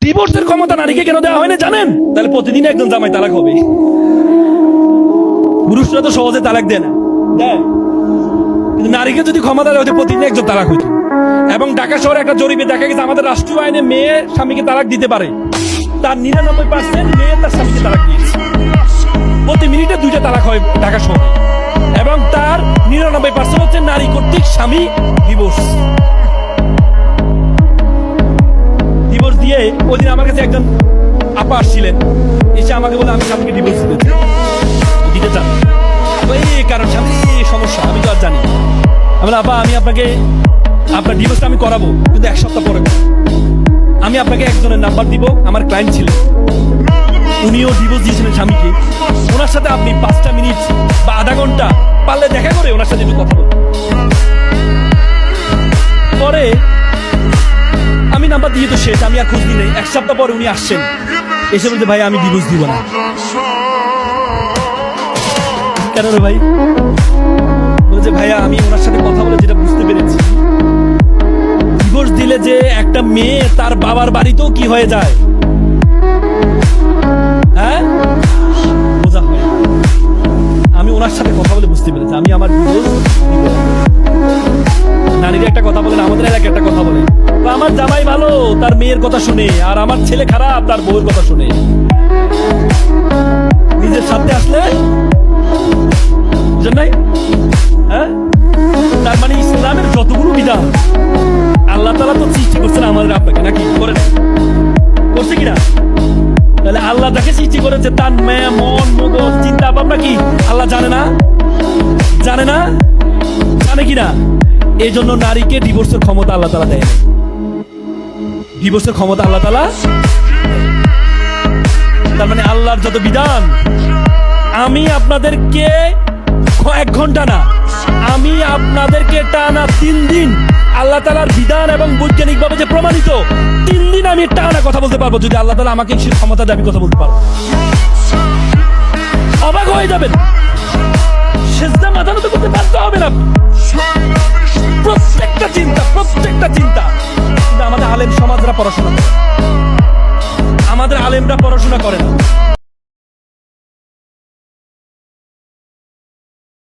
ডিভোর্সের ক্ষমতা নারীকে কেন দেওয়া হয় না জানেন? তাহলে প্রতিদিন একজন জামাই তালাক হবে। পুরুষরা তো সহজে তালাক দেয় না, দেয়, কিন্তু নারীকে যদি ক্ষমতা দেওয়া হতো প্রতিদিন একজন তালাক হইতো। এবং ঢাকা শহরে একটা জরিপে দেখা গেছে আমাদের রাষ্ট্রীয় আইনে মেয়ে স্বামীকে তালাক দিতে পারে, তার 99% মেয়ে তার স্বামীকে তালাক দিয়েছে। প্রতি মিনিটে 2টা তালাক হয় ঢাকা শহরে, এবং তার 99% হচ্ছে নারী কর্তৃক স্বামী ডিভোর্স দিয়ে। ওই দিন আমার কাছে একজন আপা আসছিলেন, এসে আমাকে বলে আমি স্বামীকে ডিভোর্স দিতে চান, এই কারণ স্বামী সমস্যা আমি তো আর জানি। আমি বললাম, আপা আমি আপনাকে আপনার ডিভোর্সটা আমি করাবো, কিন্তু 1 সপ্তাহ পরে আমি আপনাকে একজনের নাম্বার দিব, আমার ক্লায়েন্ট ছিলেন, উনিও ডিভোর্স দিয়েছিলেন স্বামীকে। ওনার সাথে আপনি 5টা মিনিট বা আধা ঘন্টা পারলে দেখা করে ওনার সাথে একটু কথা বলুন। পরে আমি নাম্বার দিয়ে তো শেষ, আমি আর খোঁজ দিই নাই। 1 সপ্তাহ পরে উনি আসছেন, এসে বলতে ভাই আমি ডিভোর্স দিব না। কেন রে ভাই? বলছে ভাইয়া আমি ওনার সাথে কথা বলে যেটা বুঝতে পেরেছি, ডিভোর্স দিলে যে একটা মেয়ে তার বাবার বাড়িতেও কি হয়ে যায়, হ্যাঁ বোঝা হয়। আমি ওনার সাথে কথা বলে বুঝতে পেরেছি আমি আমার ডিভোর্স দিব না। নারীরা একটা কথা বলেন, আমাদের এলাকায় একটা কথা বলে, আমার জামাই ভালো তার মেয়ের কথা শুনে, আর আমার ছেলে খারাপ তার বউয়ের কথা শুনে। নিজের সাথে আসলে বুঝেন নাই? হ্যাঁ, তার মানে ইসলামের যতগুলো বিধান আল্লাহ তাআলা তো সৃষ্টি করছেন আমাদের আপনাকে, নাকি করে নাই? করছে কিনা? তাহলে আল্লাহ যাকে সৃষ্টি করেছে তার মেয়ে মন মগজ চিন্তা ভাবনা কি আল্লাহ জানে না? জানে না? জানে কিনা? এই জন্য নারীকে ডিভোর্সের ক্ষমতা আল্লাহ তাআলা দেয় না। ডিভোর্সের ক্ষমতা আল্লাহ তাআলা, তার মানে আল্লাহর যত বিধান, আমি আপনাদেরকে 1 ঘন্টা না, আমি আপনাদেরকে টানা 3 দিন আল্লাহ তাআলার বিধান এবং বৈজ্ঞানিক ভাবে যে প্রমাণিত 3 দিন আমি টানা কথা বলতে পারবো, যদি আল্লাহ তাআলা আমাকে সেই ক্ষমতা দিয়ে আমি কথা বলতে পারবো। অবাক হয়ে যাবেন, সেজদা মাথা নত করতে বাধ্য হবেন আপনি। প্রত্যেকটা চিন্তা কিন্তু আমাদের আলেম সমাজরা পড়াশোনা করে, আমাদের আলেমরা পড়াশোনা করে না।